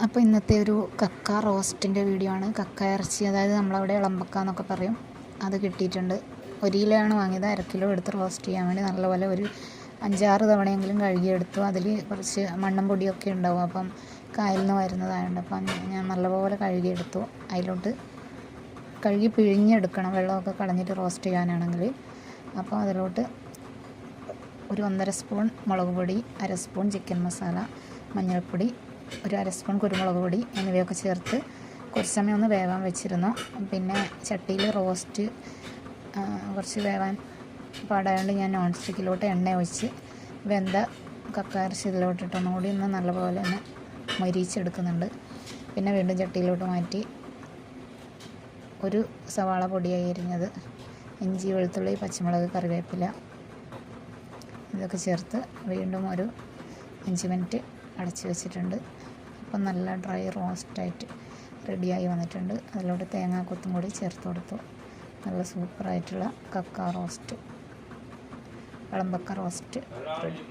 അപ്പോൾ ഇന്നത്തെ ഒരു കക്ക റോസ്റ്റിൻ്റെ വീഡിയോ ആണ്. കക്ക ഇറച്ചി, അതായത് നമ്മളവിടെ ഇളമ്പക്ക എന്നൊക്കെ പറയും, അത് കിട്ടിയിട്ടുണ്ട്. 1 കിലോയാണ് വാങ്ങിയത്. 1/2 കിലോ എടുത്ത് റോസ്റ്റ് ചെയ്യാൻ വേണ്ടി നല്ലപോലെ ഒരു 5-6 തവണയെങ്കിലും കഴുകിയെടുത്തു. അതിൽ കുറച്ച് മണ്ണും പൊടിയൊക്കെ ഉണ്ടാവും, അപ്പം കായലിൽ നിന്ന് വരുന്നതായതുകൊണ്ട് അപ്പം ഞാൻ നല്ലപോലെ കഴുകിയെടുത്തു. അതിലോട്ട് കഴുകി പിഴിഞ്ഞെടുക്കണം, വെള്ളമൊക്കെ കളഞ്ഞിട്ട് റോസ്റ്റ് ചെയ്യാനാണെങ്കിൽ. അപ്പോൾ അതിലോട്ട് ഒരു 1.5 സ്പൂൺ മുളക് പൊടി, 1/2 സ്പൂൺ ചിക്കൻ മസാല, മഞ്ഞൾപ്പൊടി, ഒരു 1/2 സ്പൂൺ കുരുമുളക് പൊടി എന്നിവയൊക്കെ ചേർത്ത് കുറച്ച് സമയം ഒന്ന് വേവാൻ വെച്ചിരുന്നു. പിന്നെ ചട്ടിയിൽ റോസ്റ്റ് കുറച്ച് വേവാൻ പാടായതുകൊണ്ട് ഞാൻ നോൺ സ്റ്റിക്കിലോട്ട് എണ്ണ ഒഴിച്ച് വെന്ത കക്ക ഇറച്ചി ഇതിലോട്ടിട്ട് ഒന്നുകൂടി ഒന്ന് നല്ലപോലെ ഒന്ന് മൊരിച്ചെടുക്കുന്നുണ്ട്. പിന്നെ വീണ്ടും ചട്ടിയിലോട്ട് മാറ്റി ഒരു സവാള പൊടിയായി അരിഞ്ഞത്, ഇഞ്ചി, വെളുത്തുള്ളി, പച്ചമുളക്, കറിവേപ്പില ഇതൊക്കെ ചേർത്ത് വീണ്ടും ഒരു 5 മിനിറ്റ് അടച്ച് വെച്ചിട്ടുണ്ട്. അപ്പം നല്ല ഡ്രൈ റോസ്റ്റായിട്ട് റെഡിയായി വന്നിട്ടുണ്ട്. അതിലോട്ട് തേങ്ങാക്കൊത്തും കൂടി ചേർത്ത് കൊടുത്തു. നല്ല സൂപ്പറായിട്ടുള്ള കക്ക റോസ്റ്റ്, ഇളമ്പക്ക റോസ്റ്റ് റെഡി.